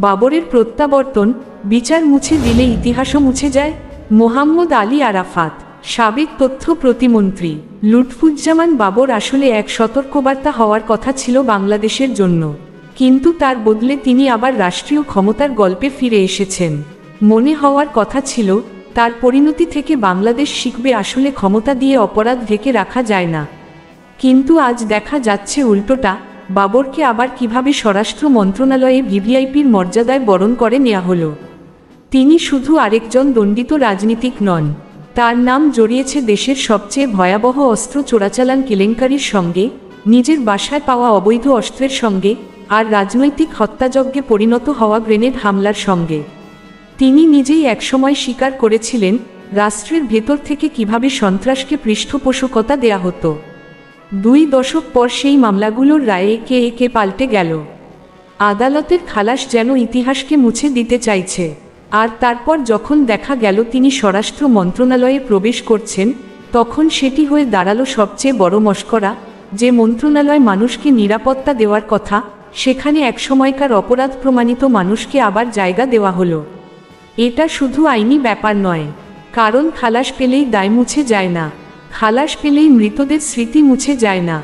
বাবরের প্রত্যাবর্তন, বিচার মুছে দিলে ইতিহাসও মুছে যায়। মোহাম্মদ আলী আরাফাত, সাবেক তথ্য প্রতিমন্ত্রী। লুৎফুজ্জামান বাবর আসলে এক সতর্কবার্তা হওয়ার কথা ছিল বাংলাদেশের জন্য, কিন্তু তার বদলে তিনি আবার রাষ্ট্রীয় ক্ষমতার গল্পে ফিরে এসেছেন। মনে হওয়ার কথা ছিল তার পরিণতি থেকে বাংলাদেশ শিখবে আসলে ক্ষমতা দিয়ে অপরাধ ঢেকে রাখা যায় না। কিন্তু আজ দেখা যাচ্ছে উল্টোটা। বাবরকে আবার কিভাবে স্বরাষ্ট্র মন্ত্রণালয়ে ভিভিআইপির মর্যাদায় বরণ করে নেওয়া হলো। তিনি শুধু আরেকজন দণ্ডিত রাজনীতিক নন, তার নাম জড়িয়েছে দেশের সবচেয়ে ভয়াবহ অস্ত্র চোরাচালান কেলেঙ্কারির সঙ্গে, নিজের বাসায় পাওয়া অবৈধ অস্ত্রের সঙ্গে, আর রাজনৈতিক হত্যাযজ্ঞে পরিণত হওয়া গ্রেনেড হামলার সঙ্গে। তিনি নিজেই একসময় স্বীকার করেছিলেন রাষ্ট্রের ভেতর থেকে কিভাবে সন্ত্রাসকে পৃষ্ঠপোষকতা দেয়া হতো। 2 দশক পর সেই মামলাগুলোর রায়ে একে একে পাল্টে গেল। আদালতের খালাস যেন ইতিহাসকে মুছে দিতে চাইছে। আর তারপর যখন দেখা গেল তিনি স্বরাষ্ট্র মন্ত্রণালয়ে প্রবেশ করছেন, তখন সেটি হয়ে দাঁড়ালো সবচেয়ে বড় মশকরা। যে মন্ত্রণালয় মানুষকে নিরাপত্তা দেওয়ার কথা, সেখানে একসময়কার অপরাধ প্রমাণিত মানুষকে আবার জায়গা দেওয়া হলো। এটা শুধু আইনি ব্যাপার নয়, কারণ খালাস পেলেই দায় মুছে যায় না, খালাস পেলেই মৃতদের স্মৃতি মুছে যায় না,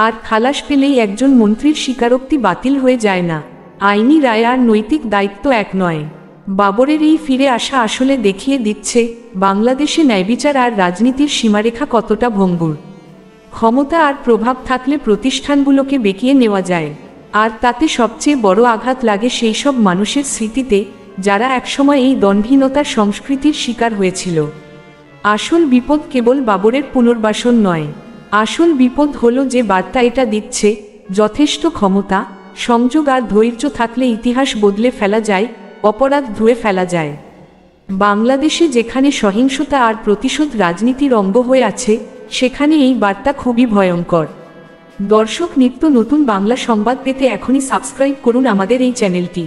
আর খালাস পেলেই একজন মন্ত্রীর স্বীকারোক্তি বাতিল হয়ে যায় না। আইনি রায় আর নৈতিক দায়িত্ব এক নয়। বাবরের এই ফিরে আসা আসলে দেখিয়ে দিচ্ছে বাংলাদেশে ন্যায়বিচার আর রাজনীতির সীমারেখা কতটা ভঙ্গুর। ক্ষমতা আর প্রভাব থাকলে প্রতিষ্ঠানগুলোকে বেঁকিয়ে নেওয়া যায়, আর তাতে সবচেয়ে বড় আঘাত লাগে সেই সব মানুষের স্মৃতিতে যারা একসময় এই দণ্ডহীনতার সংস্কৃতির শিকার হয়েছিল। আসল বিপদ কেবল বাবরের পুনর্বাসন নয়, আসল বিপদ হলো যে বার্তা এটা দিচ্ছে যথেষ্ট ক্ষমতা, সংযোগ আর ধৈর্য থাকলে ইতিহাস বদলে ফেলা যায়, অপরাধ ধুয়ে ফেলা যায়। বাংলাদেশে যেখানে সহিংসতা আর প্রতিশোধ রাজনীতির অঙ্গ হয়ে আছে, সেখানে এই বার্তা খুবই ভয়ঙ্কর। দর্শক, নিত্য নতুন বাংলা সংবাদ পেতে এখনই সাবস্ক্রাইব করুন আমাদের এই চ্যানেলটি।